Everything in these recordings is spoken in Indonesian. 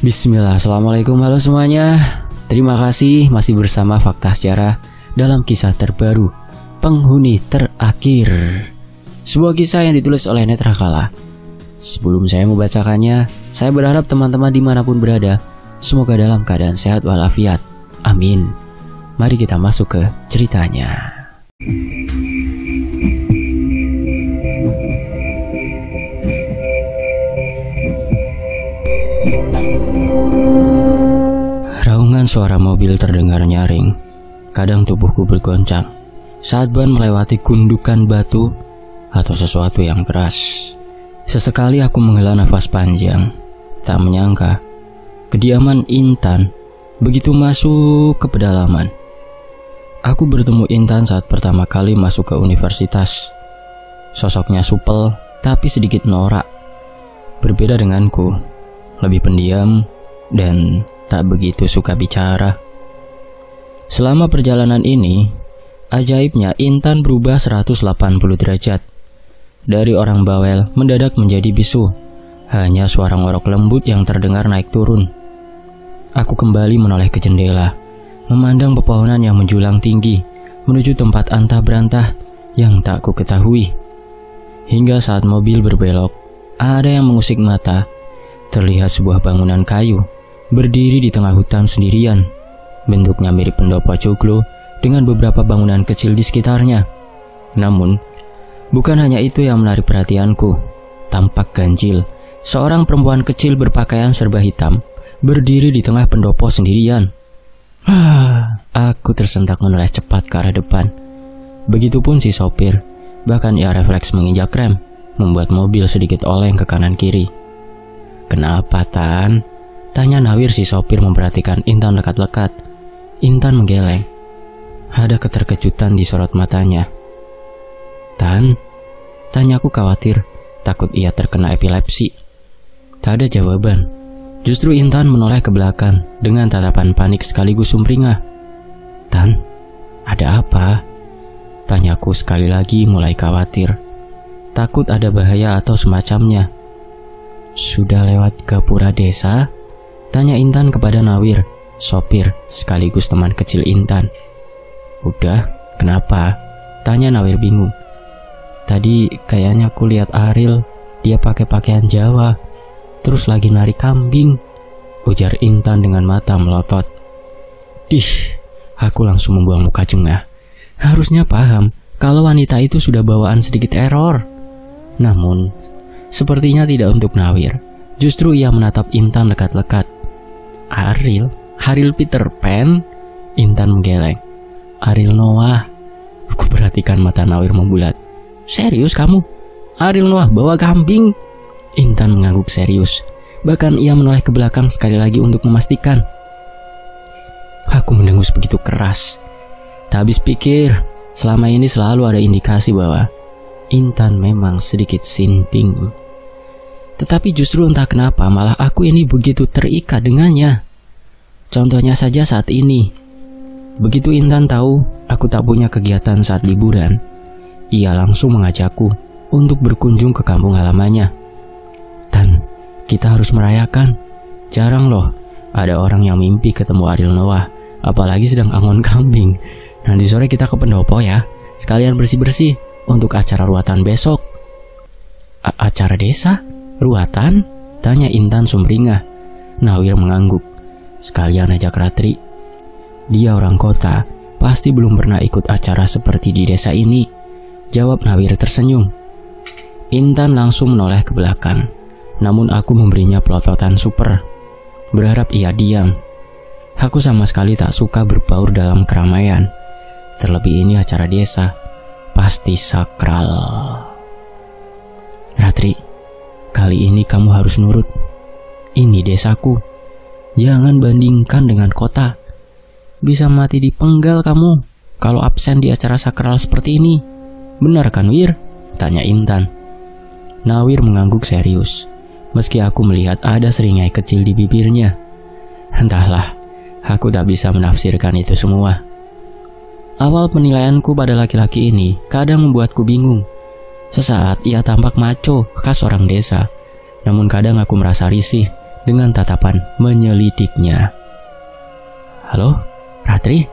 Bismillah, assalamualaikum, halo semuanya. Terima kasih masih bersama Fakta Sejarah dalam kisah terbaru, Penghuni Terakhir. Sebuah kisah yang ditulis oleh Netra Kala. Sebelum saya membacakannya, saya berharap teman-teman dimanapun berada, semoga dalam keadaan sehat walafiat. Amin. Mari kita masuk ke ceritanya. Raungan suara mobil terdengar nyaring. Kadang tubuhku bergoncang saat ban melewati gundukan batu atau sesuatu yang keras. Sesekali aku menghela nafas panjang. Tak menyangka kediaman Intan begitu masuk ke pedalaman. Aku bertemu Intan saat pertama kali masuk ke universitas. Sosoknya supel tapi sedikit norak. Berbeda denganku, lebih pendiam dan tak begitu suka bicara. Selama perjalanan ini, ajaibnya Intan berubah 180 derajat. Dari orang bawel mendadak menjadi bisu. Hanya suara ngorok lembut yang terdengar naik turun. Aku kembali menoleh ke jendela, memandang pepohonan yang menjulang tinggi menuju tempat antah berantah yang tak ku ketahui. Hingga saat mobil berbelok, ada yang mengusik mata. Terlihat sebuah bangunan kayu berdiri di tengah hutan sendirian. Bentuknya mirip pendopo joglo dengan beberapa bangunan kecil di sekitarnya. Namun, bukan hanya itu yang menarik perhatianku. Tampak ganjil, seorang perempuan kecil berpakaian serba hitam berdiri di tengah pendopo sendirian. Aku tersentak menoleh cepat ke arah depan. Begitupun si sopir, bahkan ia refleks menginjak rem, membuat mobil sedikit oleng ke kanan kiri. "Kenapa, Tan?" tanya Nawir si sopir memperhatikan Intan lekat-lekat. Intan menggeleng. Ada keterkejutan di sorot matanya. "Tan?" tanyaku khawatir, takut ia terkena epilepsi. Tak ada jawaban. Justru Intan menoleh ke belakang dengan tatapan panik sekaligus sumringah. "Tan, ada apa?" tanyaku sekali lagi, mulai khawatir. Takut ada bahaya atau semacamnya. "Sudah lewat gapura desa?" tanya Intan kepada Nawir, sopir sekaligus teman kecil Intan. "Udah, kenapa?" tanya Nawir bingung. "Tadi kayaknya aku lihat Aril, dia pakai pakaian Jawa, terus lagi narik kambing," ujar Intan dengan mata melotot. Aku langsung membuang muka jengah. Harusnya paham kalau wanita itu sudah bawaan sedikit error. Namun, sepertinya tidak untuk Nawir. Justru ia menatap Intan lekat-lekat. Aril Peter Pan?" Intan menggeleng. "Ariel Noah." Aku perhatikan mata Nawir membulat. "Serius kamu? Ariel Noah bawa kambing?" Intan mengangguk serius. Bahkan ia menoleh ke belakang sekali lagi untuk memastikan. Aku mendengus begitu keras. Tak habis pikir, selama ini selalu ada indikasi bahwa Intan memang sedikit sinting. Tetapi justru entah kenapa malah aku ini begitu terikat dengannya. Contohnya saja saat ini. Begitu Intan tahu aku tak punya kegiatan saat liburan, ia langsung mengajakku untuk berkunjung ke kampung halamannya. "Tan, kita harus merayakan. Jarang loh ada orang yang mimpi ketemu Ariel Noah, apalagi sedang angon kambing. Nanti sore kita ke pendopo ya, sekalian bersih-bersih untuk acara ruatan besok." "Acara desa? Ruatan?" tanya Intan sumringah. Nawir mengangguk. "Sekalian ajak Ratri. Dia orang kota, pasti belum pernah ikut acara seperti di desa ini," jawab Nawir tersenyum. Intan langsung menoleh ke belakang. Namun aku memberinya pelototan super, berharap ia diam. Aku sama sekali tak suka berbaur dalam keramaian. Terlebih ini acara desa, pasti sakral. "Ratri, kali ini kamu harus nurut. Ini desaku. Jangan bandingkan dengan kota. Bisa mati dipenggal kamu kalau absen di acara sakral seperti ini. Benar kan, Wir?" tanya Intan. Nawir mengangguk serius, meski aku melihat ada seringai kecil di bibirnya. Entahlah, aku tak bisa menafsirkan itu semua. Awal penilaianku pada laki-laki ini kadang membuatku bingung. Sesaat ia tampak maco khas orang desa, namun kadang aku merasa risih dengan tatapan menyelidiknya. "Halo, Ratri?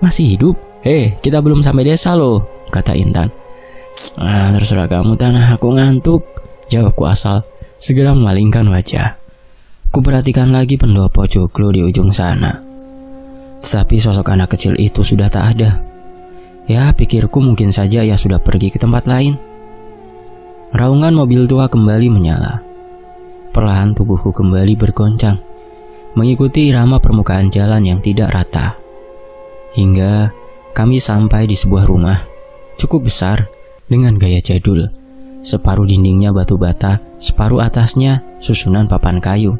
Masih hidup? Kita belum sampai desa loh," kata Intan. Terserah kamu Tan, aku ngantuk," jawabku asal segera memalingkan wajah. Kuperhatikan lagi pendopo joglo di ujung sana. Tetapi sosok anak kecil itu sudah tak ada. Ya, pikirku mungkin saja ia sudah pergi ke tempat lain. Raungan mobil tua kembali menyala. Perlahan tubuhku kembali bergoncang, mengikuti irama permukaan jalan yang tidak rata. Hingga kami sampai di sebuah rumah cukup besar dengan gaya jadul. Separuh dindingnya batu bata, separuh atasnya susunan papan kayu.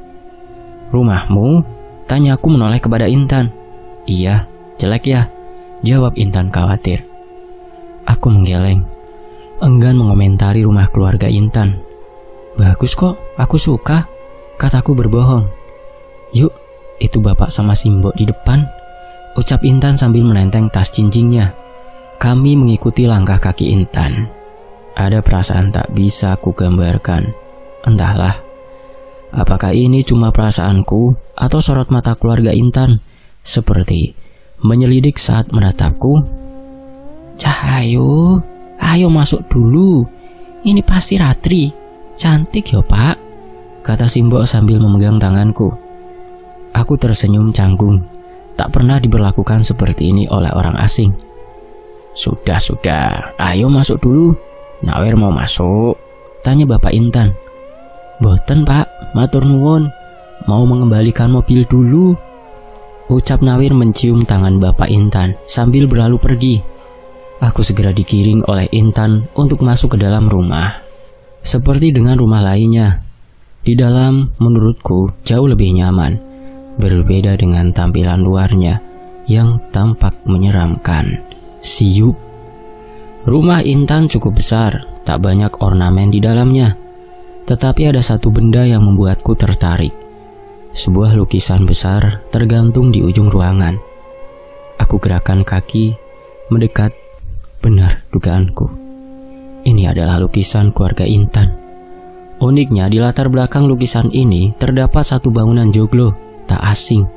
"Rumahmu?" tanyaku menoleh kepada Intan. "Iya, jelek ya?" jawab Intan khawatir. Aku menggeleng, enggan mengomentari rumah keluarga Intan. "Bagus kok, aku suka," kataku berbohong. "Yuk, itu bapak sama Simbok di depan," ucap Intan sambil menenteng tas jinjingnya. Kami mengikuti langkah kaki Intan. Ada perasaan tak bisa kugambarkan. Entahlah, apakah ini cuma perasaanku atau sorot mata keluarga Intan seperti menyelidik saat menatapku. "Cahayu, ayo masuk dulu. Ini pasti Ratri. Cantik ya Pak," kata Simbok sambil memegang tanganku. Aku tersenyum canggung. Tak pernah diberlakukan seperti ini oleh orang asing. Sudah, ayo masuk dulu. Nawir mau masuk?" tanya Bapak Intan. "Boten Pak, matur nuwun. Mau mengembalikan mobil dulu," ucap Nawir mencium tangan Bapak Intan sambil berlalu pergi. Aku segera digiring oleh Intan untuk masuk ke dalam rumah. Seperti dengan rumah lainnya, di dalam menurutku jauh lebih nyaman, berbeda dengan tampilan luarnya yang tampak menyeramkan. Siup. Rumah Intan cukup besar, tak banyak ornamen di dalamnya. Tetapi ada satu benda yang membuatku tertarik. Sebuah lukisan besar tergantung di ujung ruangan. Aku gerakkan kaki, mendekat. Benar dugaanku. Ini adalah lukisan keluarga Intan. Uniknya di latar belakang lukisan ini terdapat satu bangunan joglo tak asing.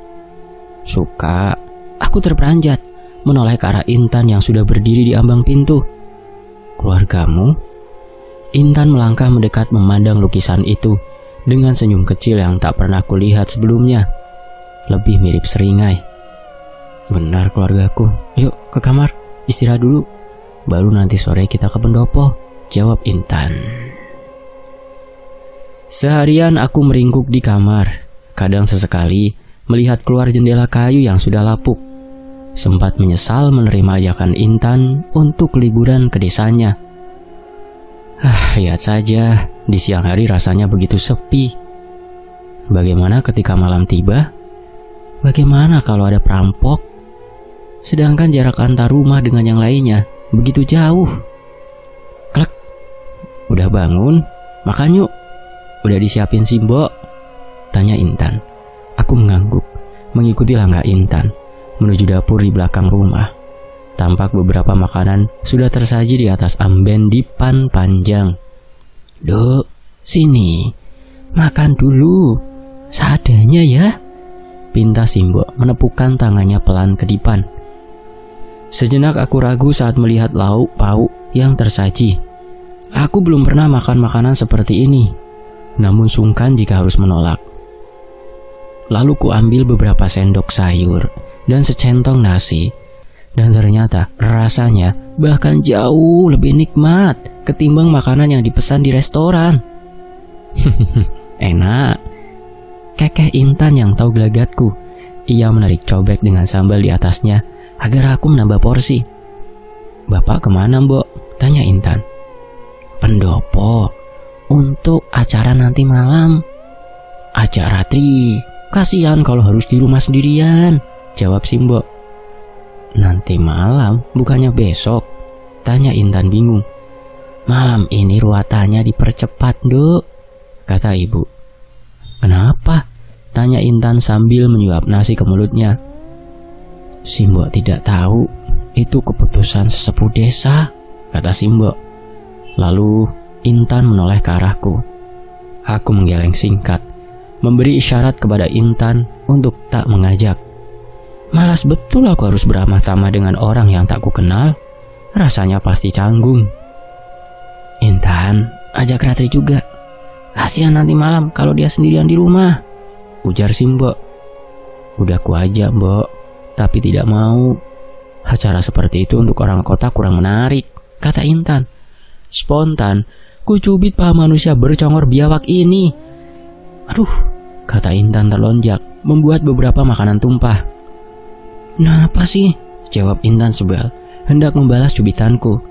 Suka. Aku terperanjat, menoleh ke arah Intan yang sudah berdiri di ambang pintu. "Keluargamu?" Intan melangkah mendekat memandang lukisan itu dengan senyum kecil yang tak pernah kulihat sebelumnya. Lebih mirip seringai. "Benar keluargaku. Yuk ke kamar, istirahat dulu. Baru nanti sore kita ke pendopo," jawab Intan. Seharian aku meringkuk di kamar. Kadang sesekali melihat keluar jendela kayu yang sudah lapuk. Sempat menyesal menerima ajakan Intan untuk liburan ke desanya. Lihat saja, di siang hari rasanya begitu sepi. Bagaimana ketika malam tiba? Bagaimana kalau ada perampok? Sedangkan jarak antar rumah dengan yang lainnya begitu jauh. Klek. "Udah bangun? Makan yuk." "Udah disiapin Simbok?" tanya Intan. Aku mengangguk, mengikuti langkah Intan menuju dapur di belakang rumah. Tampak beberapa makanan sudah tersaji di atas amben dipan panjang. "Duk, sini. Makan dulu. Seadanya ya," pinta Simbok menepukkan tangannya pelan ke dipan. Sejenak aku ragu saat melihat lauk pauk yang tersaji. Aku belum pernah makan makanan seperti ini, namun sungkan jika harus menolak. Lalu ku ambil beberapa sendok sayur dan secentong nasi. Dan ternyata rasanya bahkan jauh lebih nikmat ketimbang makanan yang dipesan di restoran. Enak. Kekeh Intan yang tahu gelagatku. Ia menarik cobek dengan sambal di atasnya agar aku menambah porsi. "Bapak kemana, Mbok?" tanya Intan. "Pendopo. Untuk acara nanti malam." "Ajak Ratri. Kasihan kalau harus di rumah sendirian," jawab Simbok. "Nanti malam, bukannya besok?" tanya Intan bingung. "Malam ini ruatannya dipercepat, Duk," kata ibu. "Kenapa?" tanya Intan sambil menyuap nasi ke mulutnya. "Simbok tidak tahu, itu keputusan sesepuh desa," kata Simbok. Lalu Intan menoleh ke arahku. Aku menggeleng singkat, memberi isyarat kepada Intan untuk tak mengajak. Malas betul aku harus beramah tamah dengan orang yang tak kukenal. Rasanya pasti canggung. "Intan, ajak Ratri juga. Kasihan nanti malam kalau dia sendirian di rumah," ujar si Mbok. "Udah ku ajak, Mbok, tapi tidak mau. Acara seperti itu untuk orang kota kurang menarik," kata Intan. Spontan, ku cubit paha manusia bercongor biawak ini. "Aduh," kata Intan terlonjak, membuat beberapa makanan tumpah. "Kenapa sih?" jawab Intan sebal, hendak membalas cubitanku.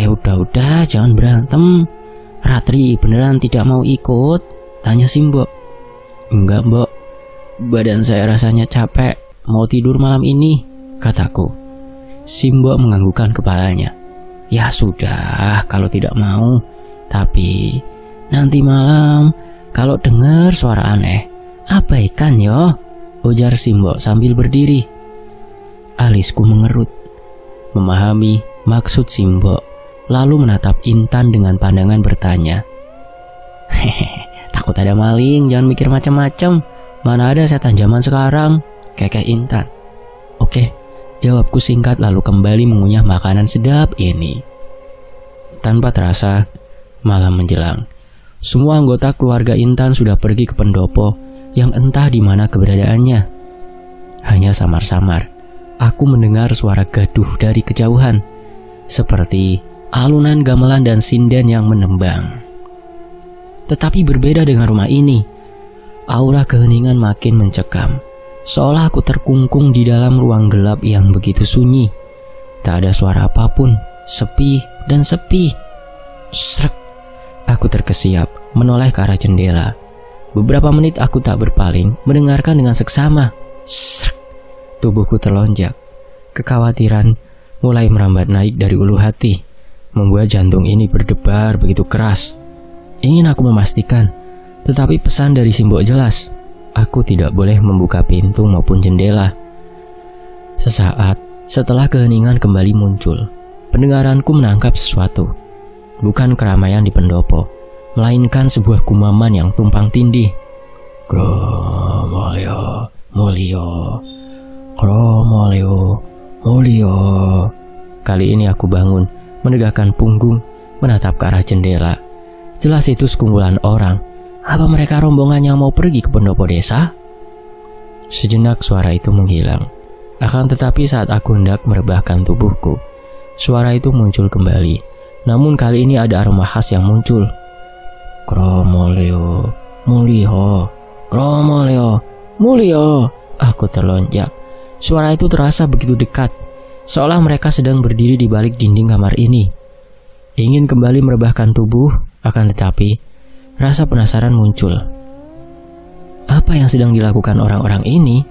Udah, jangan berantem. Ratri beneran tidak mau ikut?" tanya si Mbok. "Enggak, Mbok. Badan saya rasanya capek, mau tidur malam ini," kataku. Si Mbok menganggukkan kepalanya. "Ya sudah, kalau tidak mau. Tapi nanti malam kalau dengar suara aneh, abaikan yo," ujar si Mbok sambil berdiri. Alisku mengerut, memahami maksud si Mbok, lalu menatap Intan dengan pandangan bertanya. "Takut ada maling, jangan mikir macam-macam. Mana ada setan zaman sekarang," kekeh Intan. "Oke," jawabku singkat lalu kembali mengunyah makanan sedap ini. Tanpa terasa, malam menjelang. Semua anggota keluarga Intan sudah pergi ke pendopo yang entah di mana keberadaannya. Hanya samar-samar, aku mendengar suara gaduh dari kejauhan, seperti alunan gamelan dan sinden yang menembang. Tetapi berbeda dengan rumah ini, aura keheningan makin mencekam. Seolah aku terkungkung di dalam ruang gelap yang begitu sunyi. Tak ada suara apapun, sepi dan sepi. Srek, aku terkesiap, menoleh ke arah jendela. Beberapa menit aku tak berpaling, mendengarkan dengan seksama. Srek, tubuhku terlonjak. Kekhawatiran mulai merambat naik dari ulu hati, membuat jantung ini berdebar begitu keras. Ingin aku memastikan, tetapi pesan dari si Mbok jelas. Aku tidak boleh membuka pintu maupun jendela. Sesaat setelah keheningan kembali muncul, pendengaranku menangkap sesuatu. Bukan keramaian di pendopo, melainkan sebuah gumaman yang tumpang tindih. "Kromolio, mulio, kromolio, mulio." Kali ini aku bangun, menegakkan punggung, menatap ke arah jendela. Jelas itu sekumpulan orang. Apa mereka rombongan yang mau pergi ke pendopo desa? Sejenak suara itu menghilang. Akan tetapi saat aku hendak merebahkan tubuhku, suara itu muncul kembali. Namun kali ini ada aroma khas yang muncul. "Kromolio, mulio, kromolio, mulio." Aku terlonjak. Suara itu terasa begitu dekat, seolah mereka sedang berdiri di balik dinding kamar ini. Ingin kembali merebahkan tubuh, akan tetapi rasa penasaran muncul. Apa yang sedang dilakukan orang-orang ini?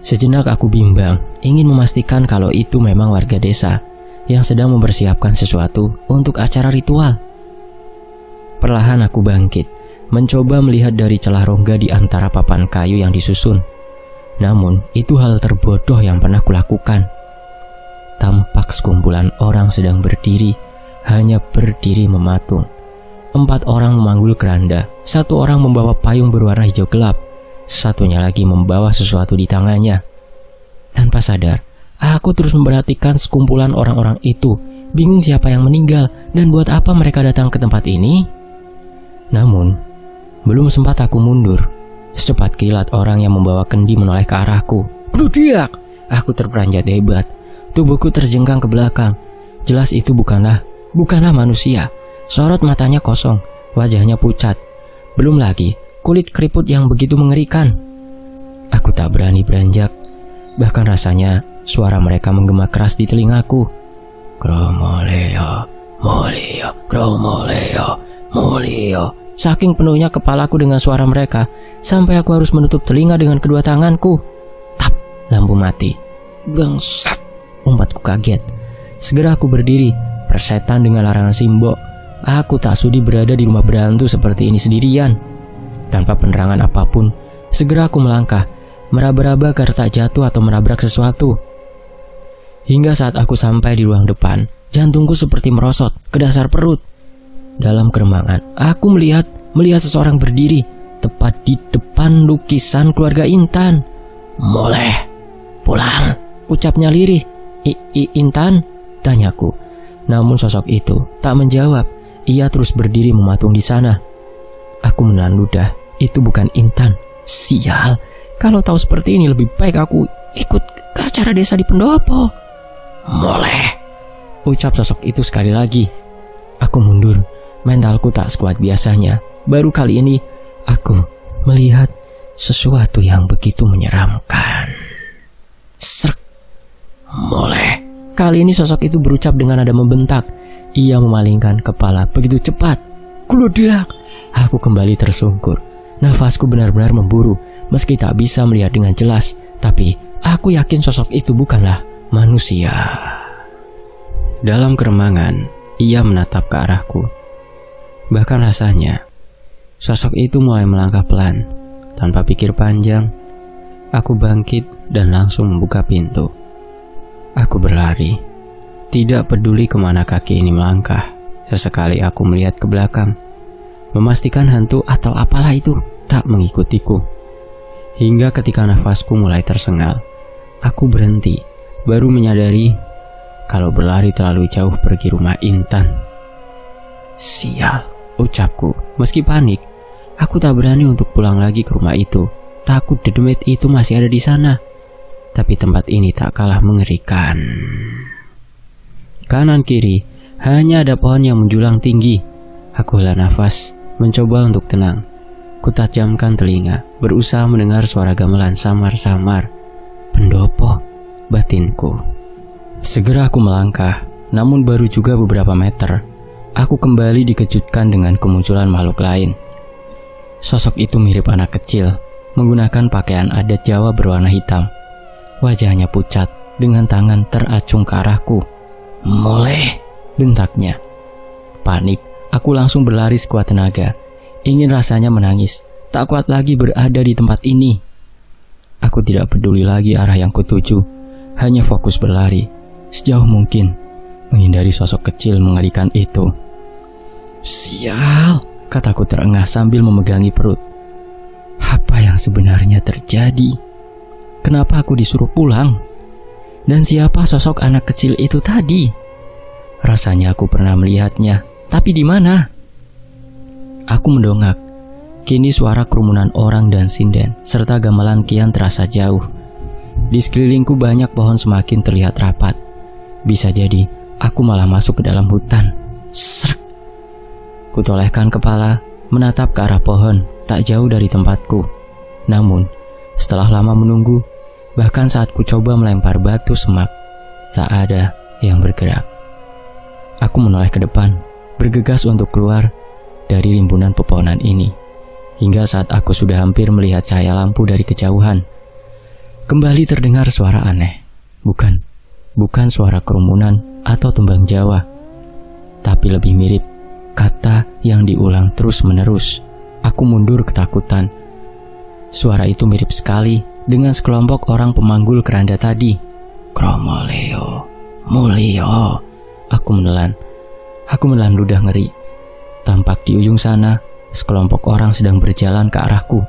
Sejenak aku bimbang, ingin memastikan kalau itu memang warga desa yang sedang mempersiapkan sesuatu untuk acara ritual. Perlahan aku bangkit, mencoba melihat dari celah rongga di antara papan kayu yang disusun. Namun, itu hal terbodoh yang pernah kulakukan. Tampak sekumpulan orang sedang berdiri, hanya berdiri mematung. 4 orang memanggul keranda, 1 orang membawa payung berwarna hijau gelap, satunya lagi membawa sesuatu di tangannya. Tanpa sadar, aku terus memperhatikan sekumpulan orang-orang itu, bingung siapa yang meninggal dan buat apa mereka datang ke tempat ini. Namun, belum sempat aku mundur, secepat kilat orang yang membawa kendi menoleh ke arahku. "Bludiak!" Aku terperanjat hebat, tubuhku terjengkang ke belakang. Jelas itu bukanlah manusia. Sorot matanya kosong, wajahnya pucat. Belum lagi kulit keriput yang begitu mengerikan. Aku tak berani beranjak. Bahkan rasanya suara mereka menggema keras di telingaku. "Kromolio, mulio, kromolio, mulio." Saking penuhnya kepalaku dengan suara mereka, sampai aku harus menutup telinga dengan kedua tanganku. Tap, lampu mati. "Bangsat!" umpatku kaget. Segera aku berdiri, persetan dengan larangan si Mbok. Aku tak sudi berada di rumah berantu seperti ini sendirian. Tanpa penerangan apapun, segera aku melangkah, meraba-raba agar tak jatuh atau menabrak sesuatu. Hingga saat aku sampai di ruang depan, jantungku seperti merosot ke dasar perut. Dalam keremangan, aku melihat seseorang berdiri, tepat di depan lukisan keluarga Intan. "Boleh pulang," ucapnya lirih. Intan?" tanyaku. Namun sosok itu tak menjawab. Ia terus berdiri mematung di sana. Aku menelan ludah. Itu bukan Intan. Sial, kalau tahu seperti ini lebih baik aku ikut ke acara desa di pendopo. "Boleh," ucap sosok itu sekali lagi. Aku mundur. Mentalku tak sekuat biasanya. Baru kali ini aku melihat sesuatu yang begitu menyeramkan. Srek. "Boleh." Kali ini sosok itu berucap dengan nada membentak. Ia memalingkan kepala begitu cepat. Gludak. Aku kembali tersungkur. Nafasku benar-benar memburu. Meski tak bisa melihat dengan jelas, tapi aku yakin sosok itu bukanlah manusia. Dalam keremangan, ia menatap ke arahku. Bahkan rasanya, sosok itu mulai melangkah pelan. Tanpa pikir panjang, aku bangkit dan langsung membuka pintu. Aku berlari. Tidak peduli kemana kaki ini melangkah. Sesekali aku melihat ke belakang, memastikan hantu atau apalah itu tak mengikutiku. Hingga ketika nafasku mulai tersengal, aku berhenti, baru menyadari kalau berlari terlalu jauh pergi rumah Intan. Sial, ucapku. Meski panik, aku tak berani untuk pulang lagi ke rumah itu. Takut dedemit itu masih ada di sana. Tapi tempat ini tak kalah mengerikan. Kanan kiri hanya ada pohon yang menjulang tinggi. Aku hela nafas, mencoba untuk tenang. Kutajamkan telinga, berusaha mendengar suara gamelan samar-samar. Pendopo, batinku. Segera aku melangkah, namun baru juga beberapa meter, aku kembali dikejutkan dengan kemunculan makhluk lain. Sosok itu mirip anak kecil, menggunakan pakaian adat Jawa berwarna hitam. Wajahnya pucat, dengan tangan teracung ke arahku. "Mulai," bentaknya. Panik, aku langsung berlari sekuat tenaga. Ingin rasanya menangis, tak kuat lagi berada di tempat ini. Aku tidak peduli lagi arah yang kutuju, hanya fokus berlari sejauh mungkin, menghindari sosok kecil mengerikan itu. "Sial," kataku terengah sambil memegangi perut. Apa yang sebenarnya terjadi? Kenapa aku disuruh pulang? Dan siapa sosok anak kecil itu tadi? Rasanya aku pernah melihatnya, tapi di mana? Aku mendongak. Kini suara kerumunan orang dan sinden serta gamelan kian terasa jauh. Di sekelilingku banyak pohon semakin terlihat rapat. Bisa jadi aku malah masuk ke dalam hutan. Srek. Kutolehkan kepala, menatap ke arah pohon tak jauh dari tempatku. Namun, setelah lama menunggu, bahkan saat ku coba melempar batu semak, tak ada yang bergerak. Aku menoleh ke depan, bergegas untuk keluar dari rimbunan pepohonan ini. Hingga saat aku sudah hampir melihat cahaya lampu dari kejauhan, kembali terdengar suara aneh. Bukan suara kerumunan atau tembang Jawa, tapi lebih mirip kata yang diulang terus-menerus. Aku mundur ketakutan. Suara itu mirip sekali dengan sekelompok orang pemanggul keranda tadi. "Kromoleo, Mulio." Aku menelan ludah ngeri. Tampak di ujung sana, sekelompok orang sedang berjalan ke arahku.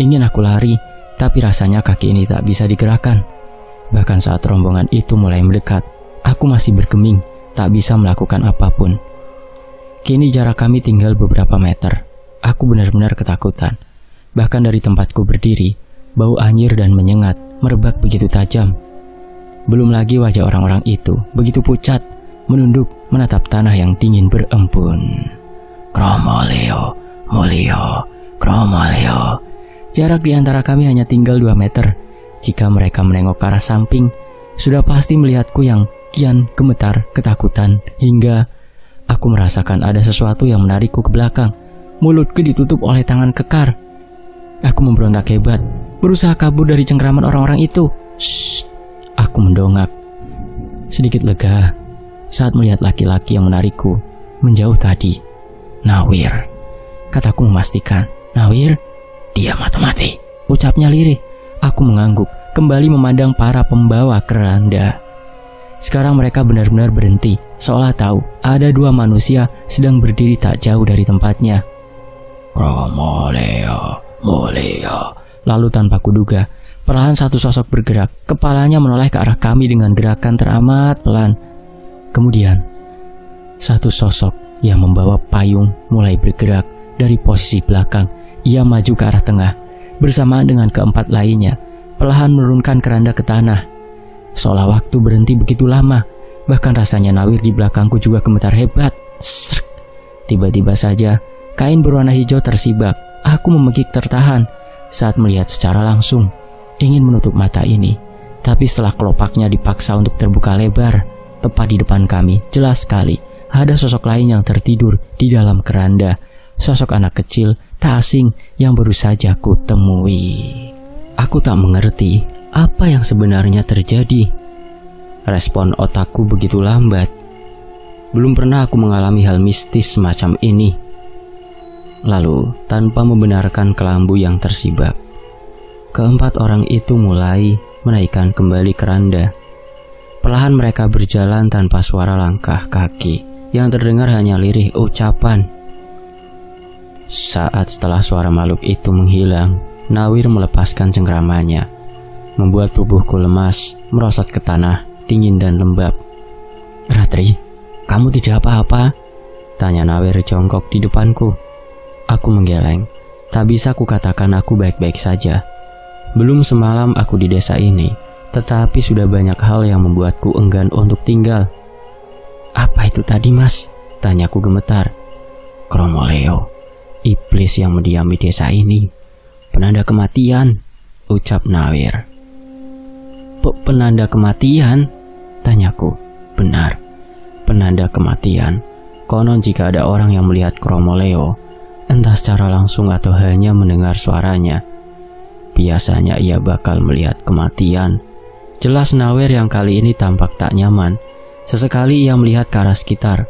Ingin aku lari, tapi rasanya kaki ini tak bisa digerakkan. Bahkan saat rombongan itu mulai mendekat, aku masih bergeming, tak bisa melakukan apapun. Kini jarak kami tinggal beberapa meter. Aku benar-benar ketakutan. Bahkan dari tempatku berdiri, bau anyir dan menyengat merebak begitu tajam. Belum lagi wajah orang-orang itu begitu pucat, menunduk menatap tanah yang dingin berembun. "Kromoleo, Mulio, Kromoleo." Jarak di antara kami hanya tinggal 2 meter. Jika mereka menengok ke arah samping, sudah pasti melihatku yang kian gemetar ketakutan, hingga aku merasakan ada sesuatu yang menarikku ke belakang. Mulutku ditutup oleh tangan kekar. Aku memberontak hebat, berusaha kabur dari cengkeraman orang-orang itu. Shh, aku mendongak. Sedikit lega saat melihat laki-laki yang menarikku menjauh tadi. "Nawir," kataku memastikan. "Nawir, diam atau mati," ucapnya lirih. Aku mengangguk, kembali memandang para pembawa keranda. Sekarang mereka benar-benar berhenti, seolah tahu ada 2 manusia sedang berdiri tak jauh dari tempatnya. Kromoleo, Moleo. Lalu tanpa kuduga, perlahan satu sosok bergerak. Kepalanya menoleh ke arah kami dengan gerakan teramat pelan. Kemudian, satu sosok yang membawa payung mulai bergerak dari posisi belakang. Ia maju ke arah tengah, bersamaan dengan keempat lainnya, perlahan menurunkan keranda ke tanah. Seolah waktu berhenti begitu lama. Bahkan rasanya Nawir di belakangku juga gemetar hebat. Srek. Tiba-tiba saja, kain berwarna hijau tersibak. Aku memegik tertahan saat melihat secara langsung. Ingin menutup mata ini, tapi setelah kelopaknya dipaksa untuk terbuka lebar, tepat di depan kami, jelas sekali ada sosok lain yang tertidur di dalam keranda. Sosok anak kecil tak asing yang baru saja ku temui. Aku tak mengerti apa yang sebenarnya terjadi. Respon otakku begitu lambat. Belum pernah aku mengalami hal mistis semacam ini. Lalu, tanpa membenarkan kelambu yang tersibak, keempat orang itu mulai menaikkan kembali keranda. Perlahan mereka berjalan tanpa suara langkah kaki. Yang terdengar hanya lirih ucapan. Saat setelah suara makhluk itu menghilang, Nawir melepaskan cengkramannya, membuat tubuhku lemas, merosot ke tanah, dingin dan lembab. Ratri, kamu tidak apa-apa? Tanya Nawir jongkok di depanku. Aku menggeleng. Tak bisa kukatakan aku baik-baik saja. Belum semalam aku di desa ini, tetapi sudah banyak hal yang membuatku enggan untuk tinggal. Apa itu tadi, Mas? Tanyaku gemetar. Kromoleo, iblis yang mendiami desa ini. Penanda kematian, ucap Nawir. Penanda kematian? Tanyaku. Benar, penanda kematian. Konon jika ada orang yang melihat Kromoleo, entah secara langsung atau hanya mendengar suaranya, biasanya ia bakal melihat kematian. Jelas Nawir yang kali ini tampak tak nyaman. Sesekali ia melihat ke arah sekitar.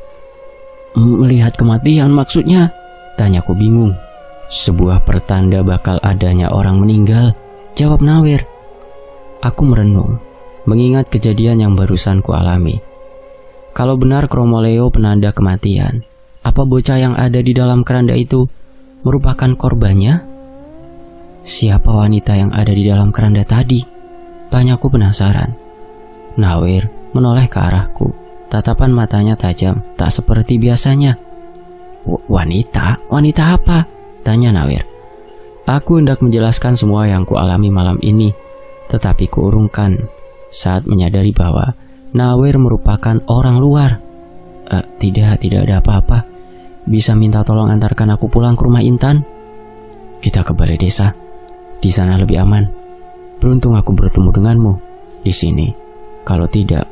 Melihat kematian maksudnya? Tanyaku bingung. Sebuah pertanda bakal adanya orang meninggal, jawab Nawir. Aku merenung, mengingat kejadian yang barusan ku alami. Kalau benar Kromoleo penanda kematian, apa bocah yang ada di dalam keranda itu merupakan korbannya? Siapa wanita yang ada di dalam keranda tadi? Tanyaku penasaran. Nawir menoleh ke arahku. Tatapan matanya tajam, tak seperti biasanya. Wanita? Wanita apa? Tanya Nawir. Aku hendak menjelaskan semua yang kualami malam ini, tetapi kuurungkan saat menyadari bahwa Nawir merupakan orang luar. Tidak ada apa-apa. Bisa minta tolong antarkan aku pulang ke rumah Intan? Kita ke balai desa. Di sana lebih aman. Beruntung aku bertemu denganmu di sini. Kalau tidak,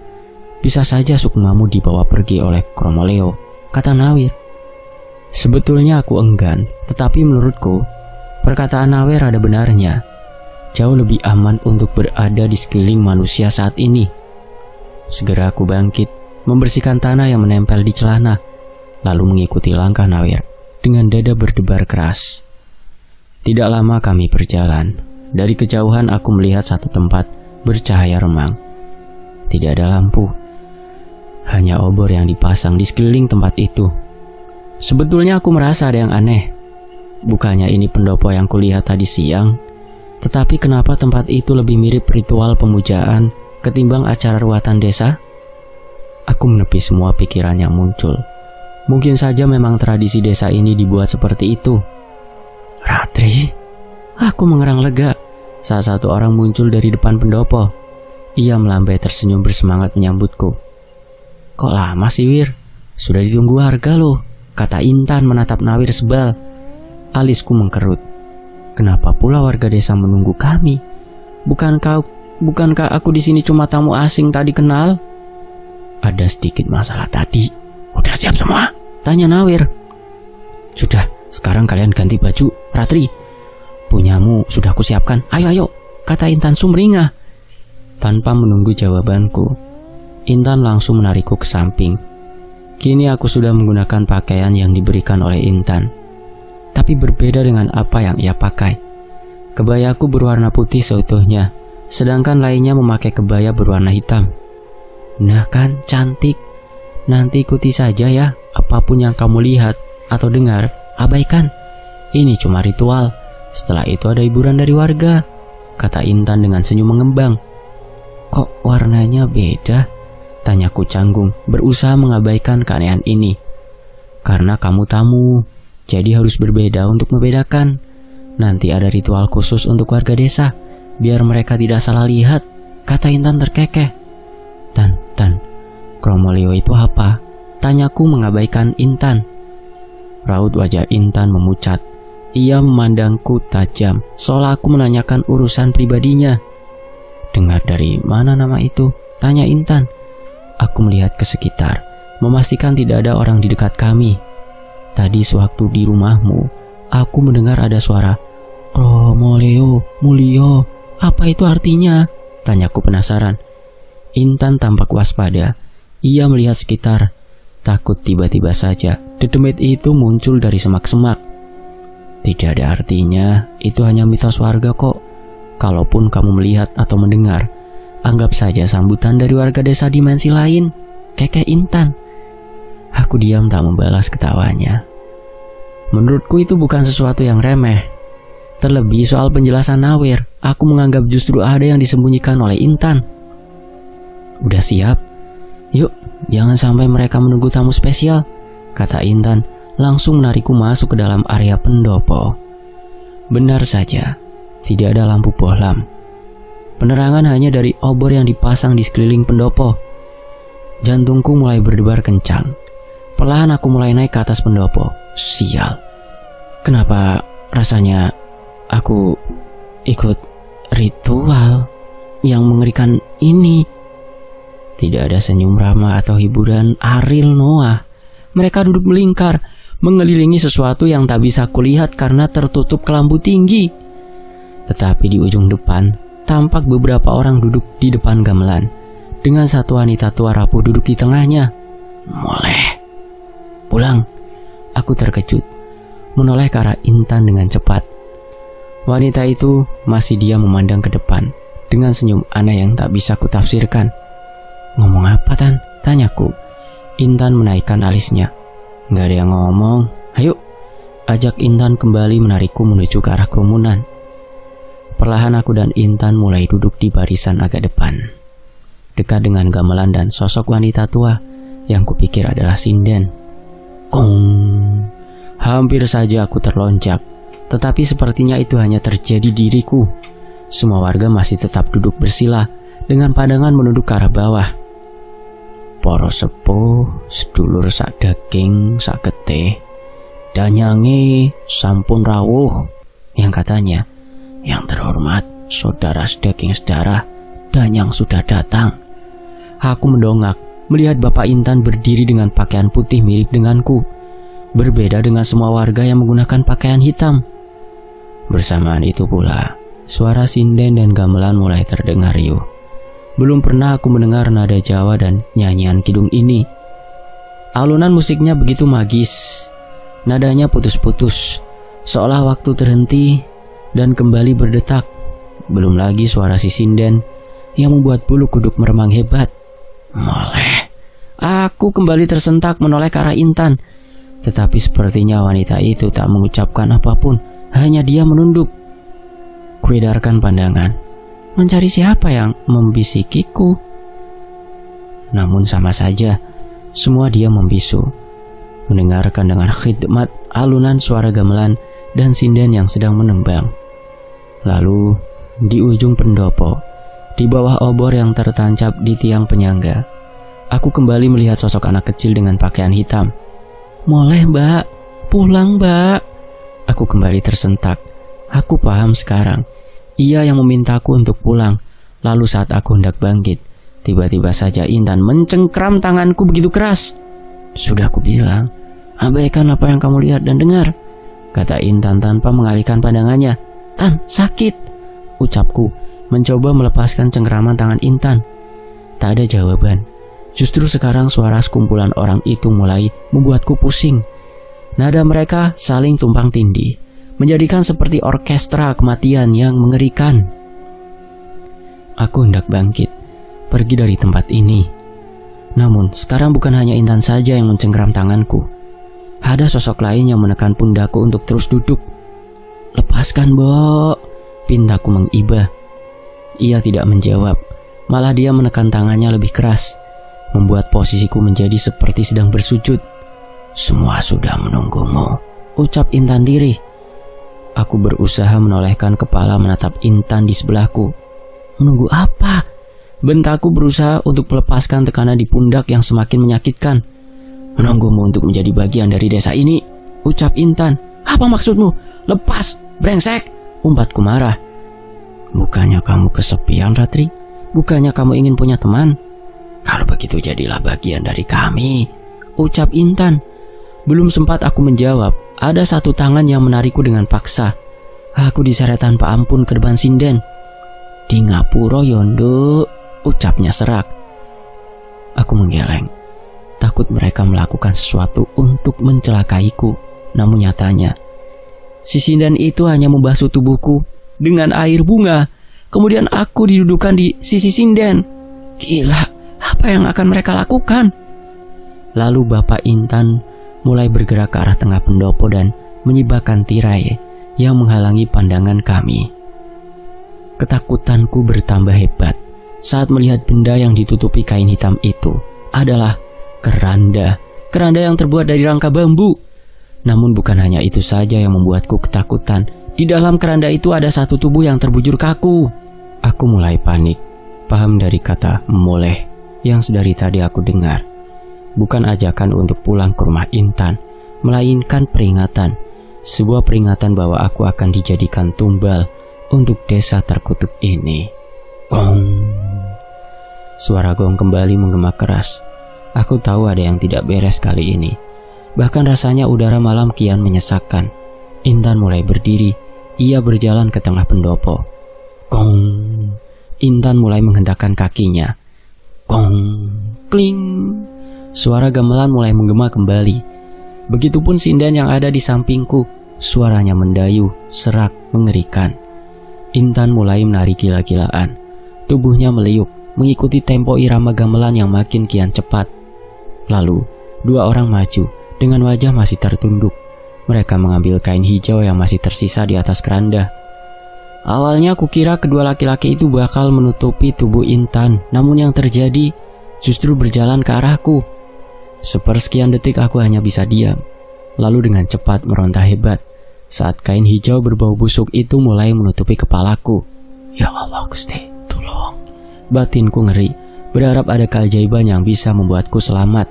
bisa saja sukmamu dibawa pergi oleh Kromoleo, kata Nawir. Sebetulnya aku enggan, tetapi menurutku perkataan Nawir ada benarnya. Jauh lebih aman untuk berada di sekeliling manusia saat ini. Segera aku bangkit, membersihkan tanah yang menempel di celana, lalu mengikuti langkah Nawir dengan dada berdebar keras. Tidak lama kami berjalan. Dari kejauhan aku melihat satu tempat bercahaya remang. Tidak ada lampu, hanya obor yang dipasang di sekeliling tempat itu. Sebetulnya aku merasa ada yang aneh. Bukannya ini pendopo yang kulihat tadi siang, tetapi kenapa tempat itu lebih mirip ritual pemujaan ketimbang acara ruatan desa? Aku menepi semua pikiran yang muncul. Mungkin saja memang tradisi desa ini dibuat seperti itu. Ratri, aku mengerang lega saat satu orang muncul dari depan pendopo. Ia melambai tersenyum bersemangat menyambutku. Kok lama sih, Wir? Sudah ditunggu warga loh, kata Intan menatap Nawir sebal. Alisku mengkerut. Kenapa pula warga desa menunggu kami? Bukankah aku di sini cuma tamu asing tadi kenal? Ada sedikit masalah tadi. Udah siap semua? Tanya Nawir. Sudah, sekarang kalian ganti baju. Ratri, punyamu sudah kusiapkan. Ayo, kata Intan sumringah. Tanpa menunggu jawabanku, Intan langsung menarikku ke samping. Kini aku sudah menggunakan pakaian yang diberikan oleh Intan, tapi berbeda dengan apa yang ia pakai. Kebayaku berwarna putih seutuhnya, sedangkan lainnya memakai kebaya berwarna hitam. Nah kan, cantik. Nanti ikuti saja ya, apapun yang kamu lihat atau dengar, abaikan. Ini cuma ritual. Setelah itu ada hiburan dari warga, kata Intan dengan senyum mengembang. Kok warnanya beda? Tanyaku canggung, berusaha mengabaikan keanehan ini. Karena kamu tamu, jadi harus berbeda untuk membedakan. Nanti ada ritual khusus untuk warga desa, biar mereka tidak salah lihat, kata Intan terkekeh. Tan, Kromolio itu apa? Tanyaku mengabaikan Intan. Raut wajah Intan memucat. Ia memandangku tajam, seolah aku menanyakan urusan pribadinya. Dengar dari mana nama itu? Tanya Intan. Aku melihat ke sekitar, memastikan tidak ada orang di dekat kami. Tadi sewaktu di rumahmu, aku mendengar ada suara Kromolio, Mulio. Apa itu artinya? Tanyaku penasaran. Intan tampak waspada. Ia melihat sekitar. Takut tiba-tiba saja dedemit itu muncul dari semak-semak. Tidak ada artinya, itu hanya mitos warga kok. Kalaupun kamu melihat atau mendengar, anggap saja sambutan dari warga desa dimensi lain, kekeh Intan. Aku diam tak membalas ketawanya. Menurutku itu bukan sesuatu yang remeh. Terlebih soal penjelasan Nawir, aku menganggap justru ada yang disembunyikan oleh Intan. Udah siap? Yuk, jangan sampai mereka menunggu tamu spesial, kata Intan, langsung menarikku masuk ke dalam area pendopo. Benar saja, tidak ada lampu bohlam. Penerangan hanya dari obor yang dipasang di sekeliling pendopo. Jantungku mulai berdebar kencang. Perlahan aku mulai naik ke atas pendopo. Sial, kenapa rasanya aku ikut ritual yang mengerikan ini? Tidak ada senyum ramah atau hiburan Ariel Noah. Mereka duduk melingkar, mengelilingi sesuatu yang tak bisa kulihat karena tertutup kelambu tinggi. Tetapi di ujung depan, tampak beberapa orang duduk di depan gamelan, dengan satu wanita tua rapuh duduk di tengahnya. Moleh, pulang. Aku terkejut, menoleh ke arah Intan dengan cepat. Wanita itu masih diam memandang ke depan, dengan senyum aneh yang tak bisa kutafsirkan. Ngomong apa, Tan? Tanyaku. Intan menaikkan alisnya. Gak ada yang ngomong. Ayo, ajak Intan kembali menarikku menuju ke arah kerumunan. Perlahan aku dan Intan mulai duduk di barisan agak depan, dekat dengan gamelan dan sosok wanita tua yang kupikir adalah sinden. Hampir saja aku terlonjak, tetapi sepertinya itu hanya terjadi diriku. Semua warga masih tetap duduk bersila dengan pandangan menunduk ke arah bawah. Para sepuh, sedulur sak daging, sak getih, danyange sampun rawuh, yang katanya, yang terhormat, saudara sedaging sedarah, danyang sudah datang. Aku mendongak, melihat Bapak Intan berdiri dengan pakaian putih mirip denganku, berbeda dengan semua warga yang menggunakan pakaian hitam. Bersamaan itu pula, suara sinden dan gamelan mulai terdengar riuh. Belum pernah aku mendengar nada Jawa dan nyanyian kidung ini. Alunan musiknya begitu magis. Nadanya putus-putus, seolah waktu terhenti dan kembali berdetak. Belum lagi suara si sinden yang membuat bulu kuduk meremang hebat. Moleh. Aku kembali tersentak menoleh ke arah Intan. Tetapi sepertinya wanita itu tak mengucapkan apapun, hanya dia menunduk. Kuedarkan pandangan, mencari siapa yang membisikiku. Namun sama saja, semua dia membisu, mendengarkan dengan khidmat alunan suara gamelan dan sinden yang sedang menembang. Lalu, di ujung pendopo, di bawah obor yang tertancap di tiang penyangga, aku kembali melihat sosok anak kecil dengan pakaian hitam. Moleh, Mbak, pulang, Mbak. Aku kembali tersentak. Aku paham sekarang. Ia yang memintaku untuk pulang. Lalu saat aku hendak bangkit, tiba-tiba saja Intan mencengkram tanganku begitu keras. Sudah aku bilang, abaikan apa yang kamu lihat dan dengar, kata Intan tanpa mengalihkan pandangannya. Tan, sakit, ucapku, mencoba melepaskan cengkraman tangan Intan. Tak ada jawaban. Justru sekarang suara sekumpulan orang itu mulai membuatku pusing. Nada mereka saling tumpang tindih, menjadikan seperti orkestra kematian yang mengerikan. Aku hendak bangkit, pergi dari tempat ini. Namun sekarang bukan hanya Intan saja yang mencengkram tanganku. Ada sosok lain yang menekan pundakku untuk terus duduk. Lepaskan, Bo, pintaku mengibah. Ia tidak menjawab, malah dia menekan tangannya lebih keras, membuat posisiku menjadi seperti sedang bersujud. Semua sudah menunggumu, ucap Intan lirih. Aku berusaha menolehkan kepala menatap Intan di sebelahku. Menunggu apa? Bentakku berusaha untuk melepaskan tekanan di pundak yang semakin menyakitkan. Menunggumu untuk menjadi bagian dari desa ini, ucap Intan. Apa maksudmu? Lepas, brengsek, umpatku marah. Bukannya kamu kesepian, Ratri? Bukannya kamu ingin punya teman? Kalau begitu jadilah bagian dari kami, ucap Intan. Belum sempat aku menjawab, ada satu tangan yang menarikku dengan paksa. Aku diseret tanpa ampun ke depan sinden. Di ngapura yondo, ucapnya serak. Aku menggeleng, takut mereka melakukan sesuatu untuk mencelakaiku. Namun nyatanya, si sinden itu hanya membasuh tubuhku dengan air bunga. Kemudian aku didudukan di sisi sinden. Gila, apa yang akan mereka lakukan? Lalu Bapak Intan mulai bergerak ke arah tengah pendopo dan menyibakkan tirai yang menghalangi pandangan kami. Ketakutanku bertambah hebat saat melihat benda yang ditutupi kain hitam itu adalah keranda. Keranda yang terbuat dari rangka bambu. Namun bukan hanya itu saja yang membuatku ketakutan. Di dalam keranda itu ada satu tubuh yang terbujur kaku. Aku mulai panik, paham dari kata "moleh" yang sedari tadi aku dengar. Bukan ajakan untuk pulang ke rumah Intan, melainkan peringatan. Sebuah peringatan bahwa aku akan dijadikan tumbal untuk desa terkutuk ini. Gong. Suara gong kembali menggema keras. Aku tahu ada yang tidak beres kali ini. Bahkan rasanya udara malam kian menyesakkan. Intan mulai berdiri. Ia berjalan ke tengah pendopo. Gong. Intan mulai menghentakkan kakinya. Gong. Kling. Suara gamelan mulai menggema kembali. Begitupun sinden yang ada di sampingku. Suaranya mendayu, serak, mengerikan. Intan mulai menari gila-gilaan. Tubuhnya meliuk, mengikuti tempo irama gamelan yang makin kian cepat. Lalu, dua orang maju, dengan wajah masih tertunduk. Mereka mengambil kain hijau yang masih tersisa di atas keranda. Awalnya kukira kedua laki-laki itu bakal menutupi tubuh Intan, namun yang terjadi justru berjalan ke arahku. Sepersekian detik aku hanya bisa diam, lalu dengan cepat meronta hebat saat kain hijau berbau busuk itu mulai menutupi kepalaku. Ya Allah Gusti, tolong. Batinku ngeri, berharap ada keajaiban yang bisa membuatku selamat.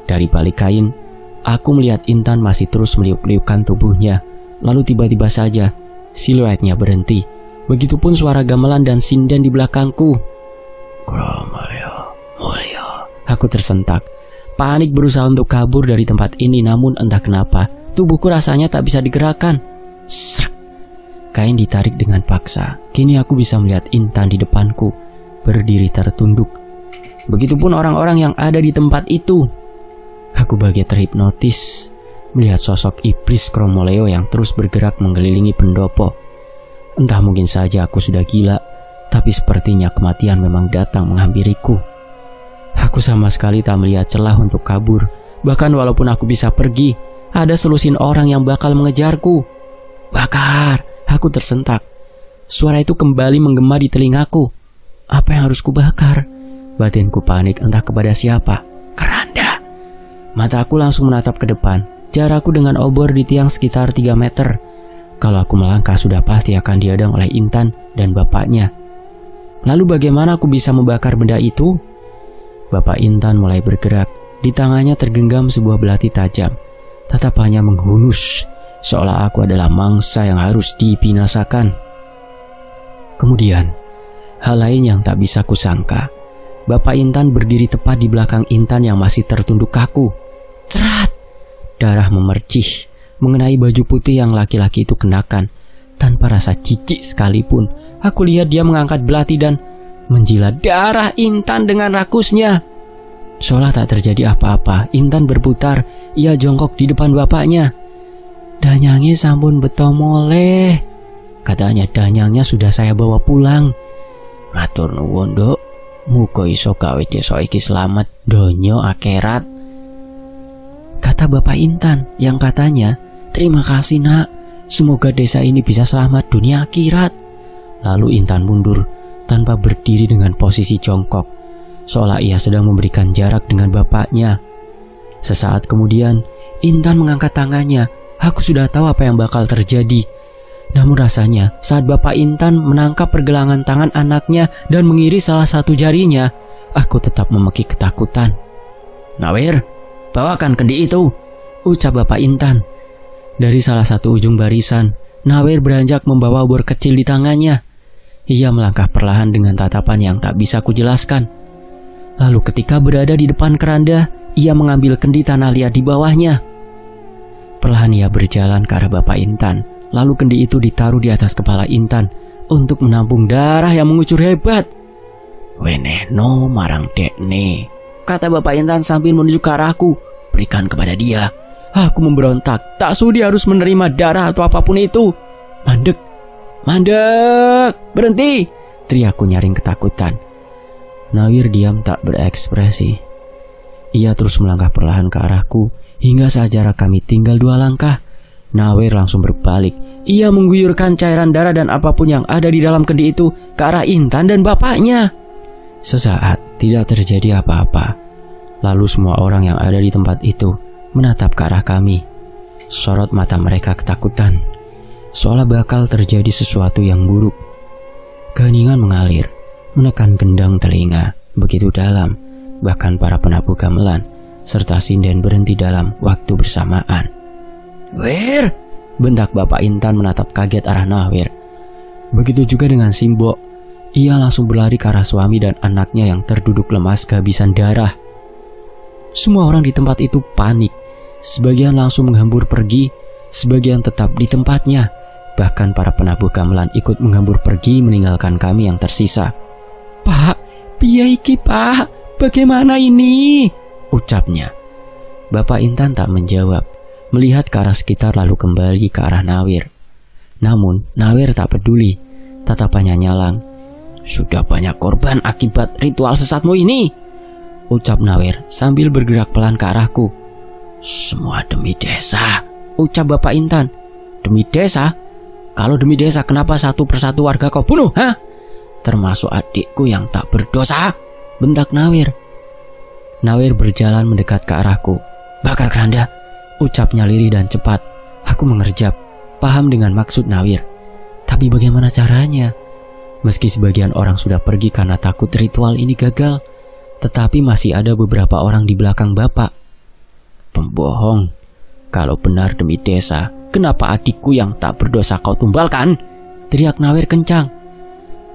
Dari balik kain, aku melihat Intan masih terus meliuk-liukkan tubuhnya. Lalu tiba-tiba saja siluetnya berhenti. Begitupun suara gamelan dan sinden di belakangku. Mulia. Aku tersentak. Panik berusaha untuk kabur dari tempat ini, namun entah kenapa tubuhku rasanya tak bisa digerakkan. Srek. Kain ditarik dengan paksa. Kini aku bisa melihat Intan di depanku, berdiri tertunduk. Begitupun orang-orang yang ada di tempat itu. Aku bagai terhipnotis melihat sosok iblis Kromoleo yang terus bergerak mengelilingi pendopo. Entah mungkin saja aku sudah gila, tapi sepertinya kematian memang datang menghampiriku. Aku sama sekali tak melihat celah untuk kabur. Bahkan walaupun aku bisa pergi, ada selusin orang yang bakal mengejarku. Bakar! Aku tersentak. Suara itu kembali menggema di telingaku. Apa yang harus kubakar? Batinku panik entah kepada siapa. Keranda! Mataku langsung menatap ke depan. Jarakku dengan obor di tiang sekitar 3 meter. Kalau aku melangkah sudah pasti akan dihadang oleh Intan dan bapaknya. Lalu bagaimana aku bisa membakar benda itu? Bapak Intan mulai bergerak. Di tangannya tergenggam sebuah belati tajam. Tatapannya menghunus, seolah aku adalah mangsa yang harus dibinasakan. Kemudian, hal lain yang tak bisa kusangka. Bapak Intan berdiri tepat di belakang Intan yang masih tertunduk kaku. Cerat! Darah memercih mengenai baju putih yang laki-laki itu kenakan. Tanpa rasa jijik sekalipun, aku lihat dia mengangkat belati dan menjilat darah Intan dengan rakusnya. Seolah tak terjadi apa-apa, Intan berputar. Ia jongkok di depan bapaknya. Danyangnya sampun beto moleh. Katanya danyangnya sudah saya bawa pulang. Matur nuwun, Dok. Muga iso gawe desa iki selamat donya akhirat. Kata Bapak Intan yang katanya, terima kasih nak, Semoga desa ini bisa selamat dunia akhirat. Lalu Intan mundur tanpa berdiri dengan posisi jongkok, seolah ia sedang memberikan jarak dengan bapaknya. Sesaat kemudian, Intan mengangkat tangannya. Aku sudah tahu apa yang bakal terjadi. Namun rasanya saat bapak Intan menangkap pergelangan tangan anaknya dan mengiris salah satu jarinya, aku tetap memekik ketakutan. "Nawir, bawakan kendi itu," ucap bapak Intan. Dari salah satu ujung barisan, Nawir beranjak membawa obor kecil di tangannya. Ia melangkah perlahan dengan tatapan yang tak bisa kujelaskan. Lalu ketika berada di depan keranda, ia mengambil kendi tanah liat di bawahnya. Perlahan ia berjalan ke arah bapak Intan. Lalu kendi itu ditaruh di atas kepala Intan untuk menampung darah yang mengucur hebat. "Wenehno marang dekne," kata bapak Intan sambil menunjuk ke arahku. "Berikan kepada dia." Aku memberontak, tak sudi harus menerima darah atau apapun itu. "Mandek, mandek, berhenti!" teriakku nyaring ketakutan. Nawir diam tak berekspresi. Ia terus melangkah perlahan ke arahku hingga saat jarak kami tinggal 2 langkah. Nawir langsung berbalik. Ia mengguyurkan cairan darah dan apapun yang ada di dalam kendi itu ke arah Intan dan bapaknya. Sesaat tidak terjadi apa-apa. Lalu semua orang yang ada di tempat itu menatap ke arah kami. Sorot mata mereka ketakutan, seolah bakal terjadi sesuatu yang buruk. Keheningan mengalir, menekan gendang telinga begitu dalam. Bahkan para penabuh gamelan serta sinden berhenti dalam waktu bersamaan. "Wir!" bentak bapak Intan menatap kaget arah Nawir. Begitu juga dengan Simbok. Ia langsung berlari ke arah suami dan anaknya yang terduduk lemas kehabisan darah. Semua orang di tempat itu panik. Sebagian langsung menghambur pergi, sebagian tetap di tempatnya. Bahkan para penabuh gamelan ikut menghambur pergi meninggalkan kami yang tersisa. "Pak, piye iki Pak? Bagaimana ini?" ucapnya. Bapak Intan tak menjawab, melihat ke arah sekitar lalu kembali ke arah Nawir. Namun Nawir tak peduli, tatapannya nyalang. "Sudah banyak korban akibat ritual sesatmu ini," ucap Nawir sambil bergerak pelan ke arahku. "Semua demi desa," ucap bapak Intan. "Demi desa? Kalau demi desa kenapa satu persatu warga kau bunuh, ha? Termasuk adikku yang tak berdosa?" bentak Nawir. Nawir berjalan mendekat ke arahku. "Bakar keranda," ucapnya lirih dan cepat. Aku mengerjap, paham dengan maksud Nawir. Tapi bagaimana caranya? Meski sebagian orang sudah pergi karena takut ritual ini gagal, tetapi masih ada beberapa orang di belakang bapak. "Pembohong, kalau benar demi desa, kenapa adikku yang tak berdosa kau tumbalkan?" teriak Nawir kencang.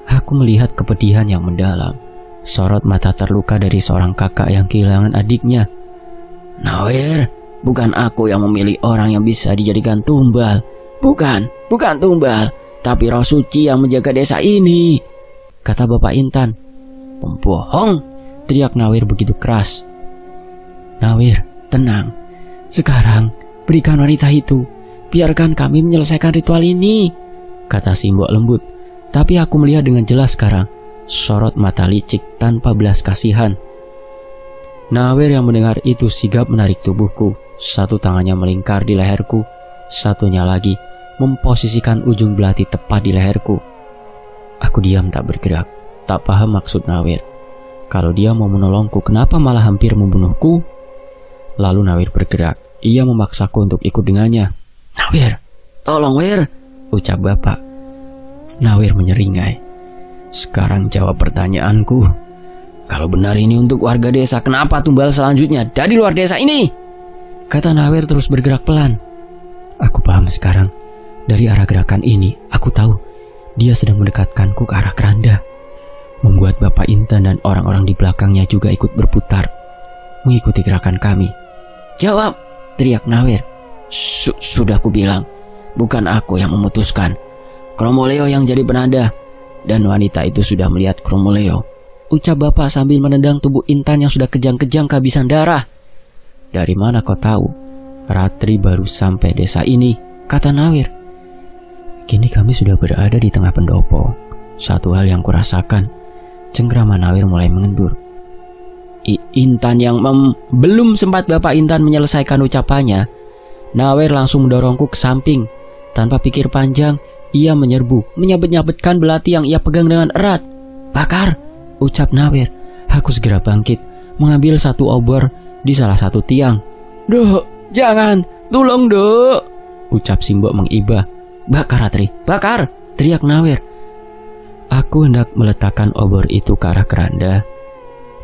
Aku melihat kepedihan yang mendalam. Sorot mata terluka dari seorang kakak yang kehilangan adiknya. "Nawir, bukan aku yang memilih orang yang bisa dijadikan tumbal. Bukan tumbal, tapi roh suci yang menjaga desa ini," kata bapak Intan. "Pembohong," teriak Nawir begitu keras. "Nawir, tenang. Sekarang berikan wanita itu. Biarkan kami menyelesaikan ritual ini," kata Simbok lembut. Tapi aku melihat dengan jelas sekarang. Sorot mata licik tanpa belas kasihan. Nawir yang mendengar itu sigap menarik tubuhku. Satu tangannya melingkar di leherku, satunya lagi memposisikan ujung belati tepat di leherku. Aku diam tak bergerak, tak paham maksud Nawir. Kalau dia mau menolongku, kenapa malah hampir membunuhku? Lalu Nawir bergerak. Ia memaksaku untuk ikut dengannya. "Nawir, tolong Wir," ucap bapak. Nawir menyeringai. "Sekarang jawab pertanyaanku. Kalau benar ini untuk warga desa, kenapa tumbal selanjutnya dari luar desa ini?" kata Nawir terus bergerak pelan. Aku paham sekarang. Dari arah gerakan ini, aku tahu dia sedang mendekatkanku ke arah keranda, membuat bapak Intan dan orang-orang di belakangnya juga ikut berputar, mengikuti gerakan kami. "Jawab," teriak Nawir. Sudah ku bilang, bukan aku yang memutuskan. Kromoleo yang jadi penanda, dan wanita itu sudah melihat Kromoleo," ucap bapak sambil menendang tubuh Intan yang sudah kejang-kejang kehabisan darah. "Dari mana kau tahu? Ratri baru sampai desa ini," kata Nawir. Kini kami sudah berada di tengah pendopo. Satu hal yang kurasakan, cengkrama Nawir mulai mengendur. Intan yang belum sempat bapak Intan menyelesaikan ucapannya, Nawir langsung mendorongku ke samping. Tanpa pikir panjang, ia menyerbu, menyabet-nyabetkan belati yang ia pegang dengan erat. "Bakar!" ucap Nawir. Aku segera bangkit, mengambil satu obor di salah satu tiang. "Dok, jangan! Tolong, Dok!" ucap Simbok mengibah. "Bakar, Ratri! Bakar!" teriak Nawir. Aku hendak meletakkan obor itu ke arah keranda,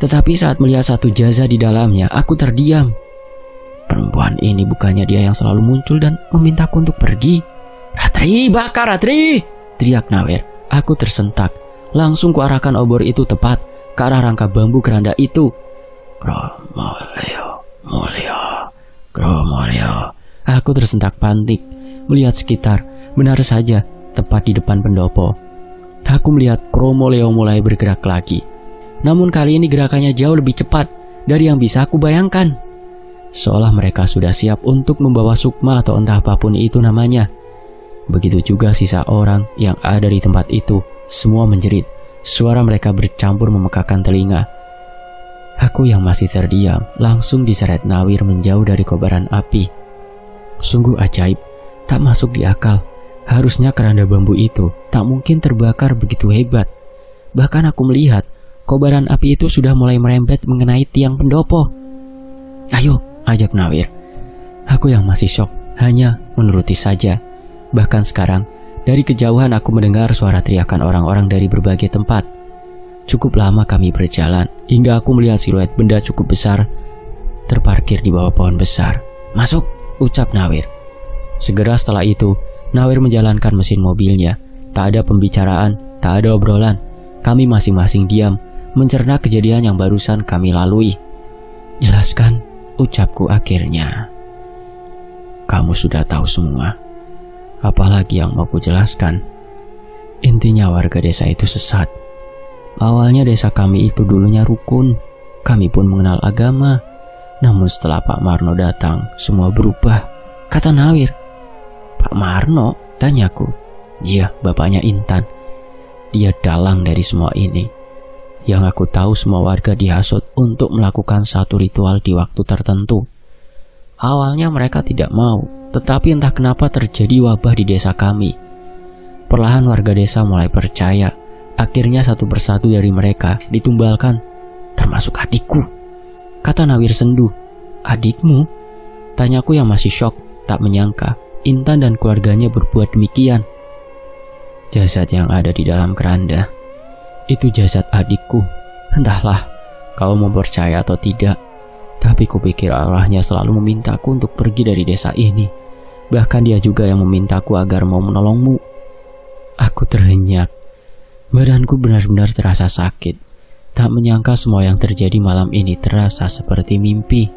tetapi saat melihat satu jenazah di dalamnya, aku terdiam. Perempuan ini bukannya dia yang selalu muncul dan memintaku untuk pergi? "Ratri, bakar, Ratri!" teriak Nawir. Aku tersentak, langsung kuarahkan obor itu tepat ke arah rangka bambu keranda itu. "Gromolio, Molio, Gromolio." Aku tersentak panik, melihat sekitar. Benar saja, tepat di depan pendopo. Aku melihat Gromolio mulai bergerak lagi. Namun kali ini gerakannya jauh lebih cepat dari yang bisa aku bayangkan. Seolah mereka sudah siap untuk membawa sukma atau entah apapun itu namanya. Begitu juga sisa orang yang ada di tempat itu. Semua menjerit. Suara mereka bercampur memekakan telinga. Aku yang masih terdiam langsung diseret Nawir menjauh dari kobaran api. Sungguh ajaib, tak masuk di akal. Harusnya keranda bambu itu tak mungkin terbakar begitu hebat. Bahkan aku melihat kobaran api itu sudah mulai merembet mengenai tiang pendopo. "Ayo," ajak Nawir. Aku yang masih syok hanya menuruti saja. Bahkan sekarang, dari kejauhan aku mendengar suara teriakan orang-orang dari berbagai tempat. Cukup lama kami berjalan, hingga aku melihat siluet benda cukup besar terparkir di bawah pohon besar. "Masuk," ucap Nawir. Segera setelah itu, Nawir menjalankan mesin mobilnya. Tak ada pembicaraan, tak ada obrolan. Kami masing-masing diam, mencerna kejadian yang barusan kami lalui. "Jelaskan," ucapku akhirnya. "Kamu sudah tahu semua. Apalagi yang mau ku jelaskan? Intinya warga desa itu sesat. Awalnya desa kami itu dulunya rukun. Kami pun mengenal agama. Namun setelah Pak Marno datang, semua berubah," kata Nawir. "Pak Marno?" tanyaku. "Iya, bapaknya Intan. Dia dalang dari semua ini. Yang aku tahu semua warga dihasut untuk melakukan satu ritual di waktu tertentu. Awalnya mereka tidak mau, tetapi entah kenapa terjadi wabah di desa kami. Perlahan warga desa mulai percaya. Akhirnya satu persatu dari mereka ditumbalkan, termasuk adikku," kata Nawir sendu. "Adikmu?" tanyaku yang masih syok, tak menyangka Intan dan keluarganya berbuat demikian. "Jasad yang ada di dalam keranda itu jasad adikku. Entahlah kau mau percaya atau tidak, tapi kupikir arwahnya selalu memintaku untuk pergi dari desa ini. Bahkan dia juga yang memintaku agar mau menolongmu." Aku terhenyak. Badanku benar-benar terasa sakit. Tak menyangka semua yang terjadi malam ini terasa seperti mimpi.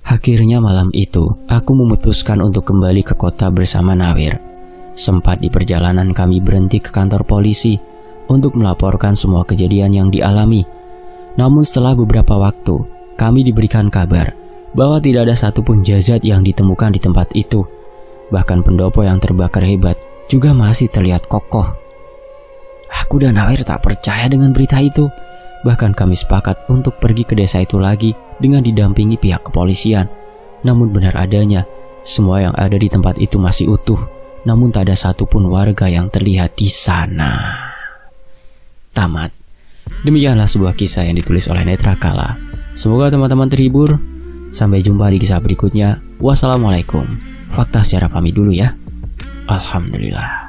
Akhirnya malam itu, aku memutuskan untuk kembali ke kota bersama Nawir. Sempat di perjalanan kami berhenti ke kantor polisi untuk melaporkan semua kejadian yang dialami. Namun setelah beberapa waktu, kami diberikan kabar bahwa tidak ada satupun jasad yang ditemukan di tempat itu. Bahkan pendopo yang terbakar hebat juga masih terlihat kokoh. Aku dan Nawir tak percaya dengan berita itu. Bahkan kami sepakat untuk pergi ke desa itu lagi dengan didampingi pihak kepolisian. Namun benar adanya, semua yang ada di tempat itu masih utuh. Namun tak ada satupun warga yang terlihat di sana. Tamat. Demikianlah sebuah kisah yang ditulis oleh Netra Kala. Semoga teman-teman terhibur. Sampai jumpa di kisah berikutnya. Wassalamualaikum. Fakta secara pamit dulu ya. Alhamdulillah.